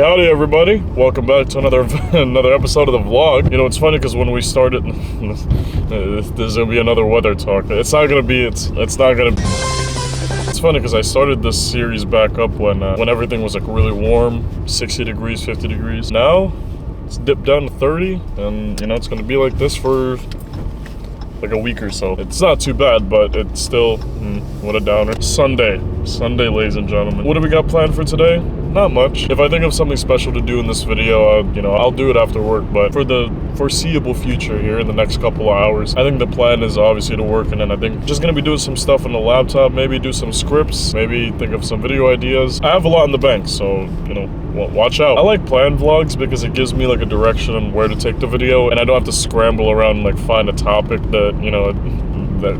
Howdy everybody, welcome back to another episode of the vlog. You know, it's funny because when we started, there's gonna be another weather talk. It's funny because I started this series back up when everything was like really warm, 60 degrees, 50 degrees. Now, it's dipped down to 30, and you know, it's gonna be like this for like a week or so. It's not too bad, but it's still, what a downer. Sunday, ladies and gentlemen. What do we got planned for today? Not much. If I think of something special to do in this video, I'll do it after work, but for the foreseeable future here in the next couple of hours, I think the plan is obviously to work, and then I think just gonna be doing some stuff on the laptop, maybe do some scripts, maybe think of some video ideas. I have a lot in the bank, so, you know, watch out. I like planned vlogs because it gives me like a direction on where to take the video, and I don't have to scramble around and like find a topic that, you know,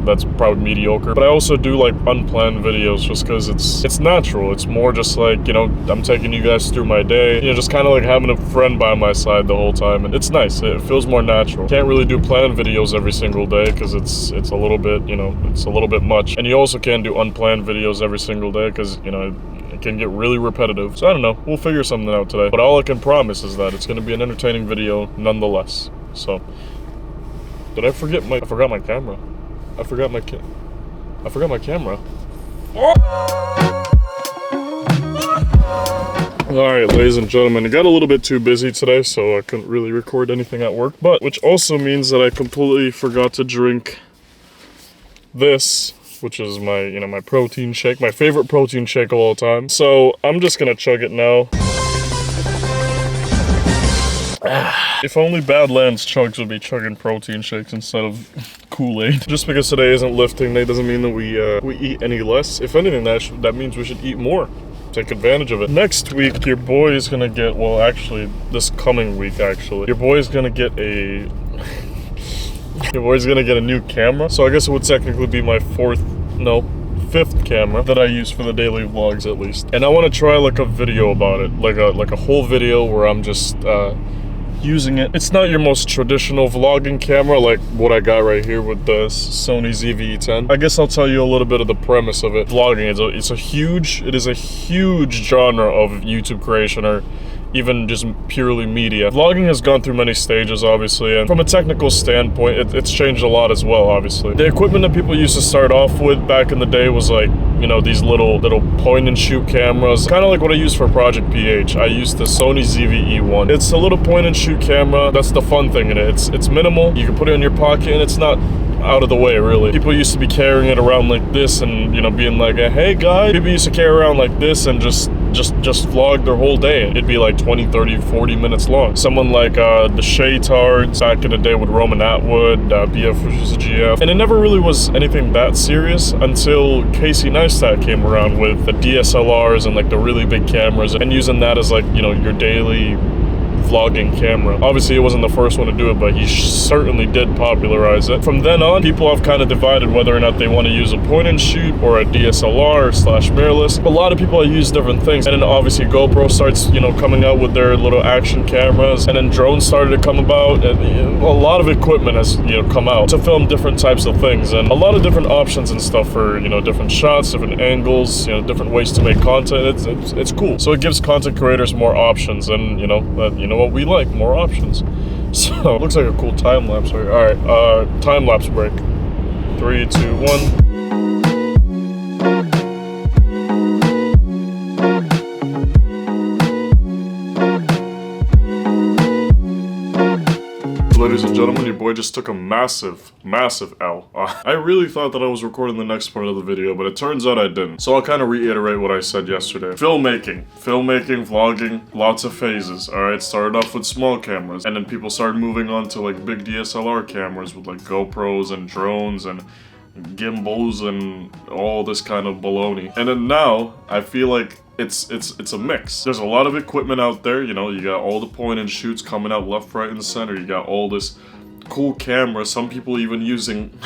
that's probably mediocre. But I also do like unplanned videos just because it's natural. It's more just like, you know, I'm taking you guys through my day, you know, just kind of like having a friend by my side the whole time, and it's nice. It feels more natural. Can't really do planned videos every single day because it's a little bit, you know, it's a little bit much. And you also can't do unplanned videos every single day because, you know, it can get really repetitive. So I don't know, we'll figure something out today. But all I can promise is that it's going to be an entertaining video nonetheless. So, did I forgot my camera. I forgot my camera. Alright, ladies and gentlemen, it got a little bit too busy today, so I couldn't really record anything at work, but which also means that I completely forgot to drink this, which is my, you know, my protein shake, my favorite protein shake of all time. So I'm just gonna chug it now. If only Badlands chugs would be chugging protein shakes instead of Kool-Aid. Just because today isn't lifting day doesn't mean that we eat any less. If anything, that means we should eat more. Take advantage of it. Next week, your boy is gonna get, well, actually, this coming week, actually, your boy is gonna get a new camera. So I guess it would technically be my fifth camera that I use for the daily vlogs at least. And I want to try like a video about it, like a whole video where I'm just using it. It's not your most traditional vlogging camera like what I got right here with the Sony ZV-E10. I guess I'll tell you a little bit of the premise of it. Vlogging is a huge genre of YouTube creation, or even just purely media. Vlogging has gone through many stages, obviously, and from a technical standpoint, it's changed a lot as well, obviously. The equipment that people used to start off with back in the day was like, you know, these little point-and-shoot cameras, kind of like what I use for Project PH. I used the Sony ZV-E1. It's a little point-and-shoot camera. That's the fun thing in it. It's minimal. You can put it in your pocket, and it's not out of the way, really. People used to be carrying it around like this and, you know, being like, hey guys. People used to carry around like this and just vlog their whole day. It'd be like 20, 30, 40 minutes long. Someone like the Shaytards back in the day with Roman Atwood, BF vs. GF. And it never really was anything that serious until Casey Neistat came around with the DSLRs and like the really big cameras and using that as like, you know, your daily vlogging camera. Obviously, he wasn't the first one to do it, but he certainly did popularize it. From then on, people have kind of divided whether or not they want to use a point and shoot or a DSLR / mirrorless. A lot of people use different things, and then obviously GoPro starts, you know, coming out with their little action cameras, and then drones started to come about, and a lot of equipment has, you know, come out to film different types of things, and a lot of different options and stuff for, you know, different shots, different angles, you know, different ways to make content. It's cool. So it gives content creators more options, and you know what we like, more options. So it looks like a cool time lapse right? Alright, time lapse break. 3, 2, 1. Ladies and gentlemen, your boy just took a massive L. I really thought that I was recording the next part of the video, but it turns out I didn't. So I'll kind of reiterate what I said yesterday. Filmmaking, vlogging, lots of phases. Alright, started off with small cameras, and then people started moving on to like big DSLR cameras with like GoPros and drones and gimbals and all this kind of baloney. And then now, I feel like it's a mix. There's a lot of equipment out there, you know, you got all the point and shoots coming out left, right, and center. You got all this cool camera, some people even using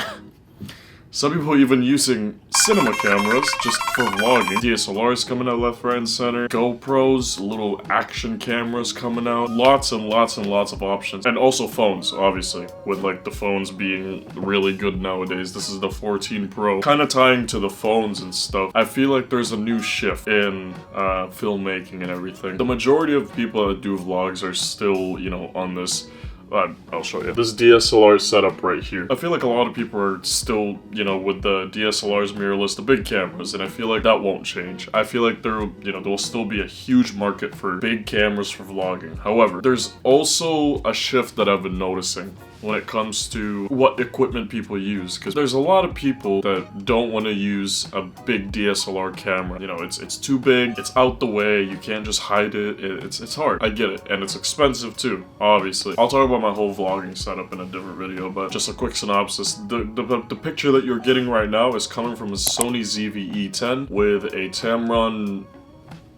Some people even using cinema cameras just for vlogging. DSLRs coming out left, right, and center. GoPros, little action cameras coming out. Lots and lots and lots of options. And also phones, obviously, with like the phones being really good nowadays. This is the 14 Pro. Kind of tying to the phones and stuff. I feel like there's a new shift in filmmaking and everything. The majority of people that do vlogs are still, you know, on this I'll show you. This DSLR setup right here. I feel like a lot of people are still, you know, with the DSLRs, mirrorless, the big cameras, and I feel like that won't change. I feel like there will still be a huge market for big cameras for vlogging. However, there's also a shift that I've been noticing when it comes to what equipment people use, because there's a lot of people that don't want to use a big DSLR camera. You know, it's too big, it's out the way, you can't just hide it, it's hard. I get it, and it's expensive too, obviously. I'll talk about my whole vlogging setup in a different video, but just a quick synopsis. The picture that you're getting right now is coming from a Sony ZV-E10 with a Tamron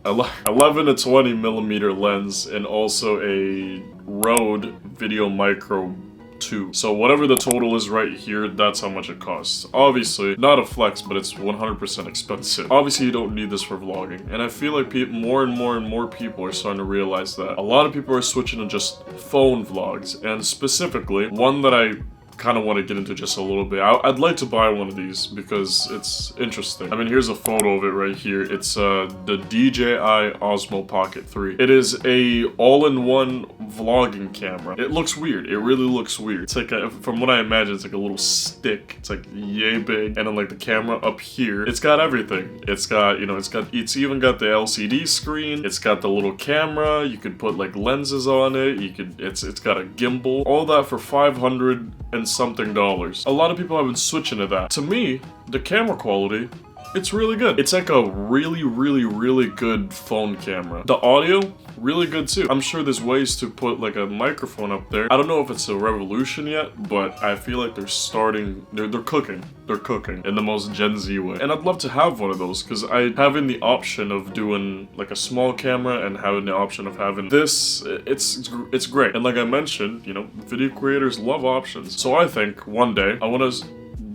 11 to 20 millimeter lens and also a Rode Video Micro 2. So whatever the total is right here, that's how much it costs. Obviously, not a flex, but it's 100% expensive. Obviously, you don't need this for vlogging. And I feel like more and more people are starting to realize that. A lot of people are switching to just phone vlogs. And specifically, one that I kind of want to get into just a little bit. I'd like to buy one of these because it's interesting. I mean, here's a photo of it right here. It's the DJI Osmo Pocket 3. It is a all-in-one vlogging camera. It looks weird. It really looks weird. It's like from what I imagine, it's like a little stick. It's like yay big, and then like the camera up here. It's got everything. It's got, you know, it's even got the LCD screen. It's got the little camera. You could put like lenses on it. It's got a gimbal. All that for $500 and something dollars. A lot of people have been switching to that. To me, the camera quality, it's really good. It's like a really good phone camera. The audio, really good too. I'm sure there's ways to put like a microphone up there. I don't know if it's a revolution yet, but I feel like they're cooking. They're cooking in the most Gen Z way. And I'd love to have one of those because having the option of doing like a small camera and having the option of having this, it's great. And like I mentioned, you know, video creators love options. So I think one day I want to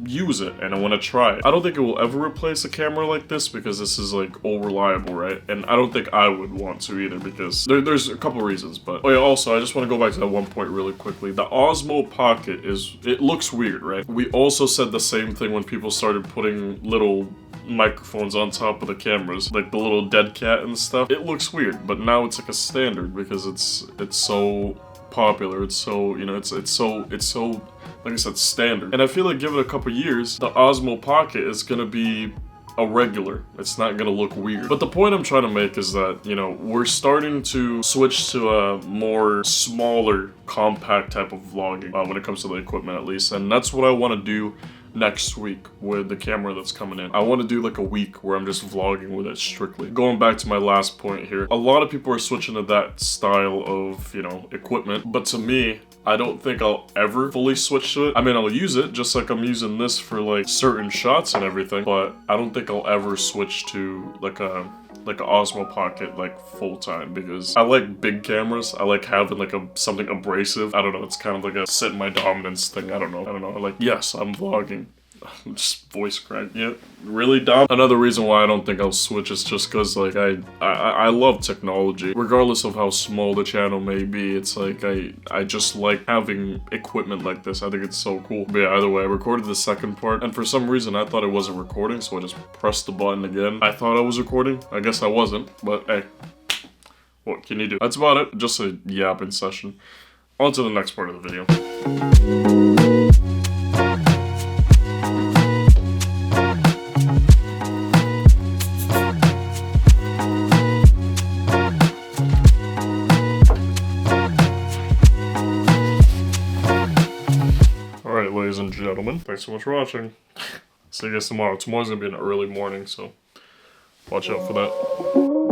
use it and I want to try it. I don't think it will ever replace a camera like this because this is like all reliable, right? And I don't think I would want to either because there's a couple reasons. But oh yeah, also I just want to go back to that one point really quickly. The Osmo Pocket it looks weird, right? We also said the same thing when people started putting little microphones on top of the cameras, like the little dead cat and stuff. It looks weird, but now it's like a standard because it's so popular. It's so, you know, it's so like I said, standard. And I feel like give it a couple years, the Osmo Pocket is gonna be a regular. It's not gonna look weird. But the point I'm trying to make is that, you know, we're starting to switch to a more smaller, compact type of vlogging when it comes to the equipment at least. And that's what I want to do next week with the camera that's coming in. I want to do like a week where I'm just vlogging with it strictly. Going back to my last point here, a lot of people are switching to that style of, you know, equipment, but to me, I don't think I'll ever fully switch to it. I mean, I'll use it just like I'm using this for like certain shots and everything, but I don't think I'll ever switch to like an Osmo Pocket like full time because I like big cameras. I like having like something abrasive. I don't know. It's kind of like a set my dominance thing. I don't know. Like, yes, I'm vlogging. Just voice crack. Yeah, really dumb. Another reason why I don't think I'll switch is just because like I love technology. Regardless of how small the channel may be, it's like I just like having equipment like this. I think it's so cool. But yeah, either way, I recorded the second part, and for some reason I thought it wasn't recording, so I just pressed the button again. I thought I was recording. I guess I wasn't, but hey, what can you do? That's about it. Just a yapping session. On to the next part of the video. Alright, ladies and gentlemen, thanks so much for watching. See you guys tomorrow. Tomorrow's gonna be an early morning, so watch out for that.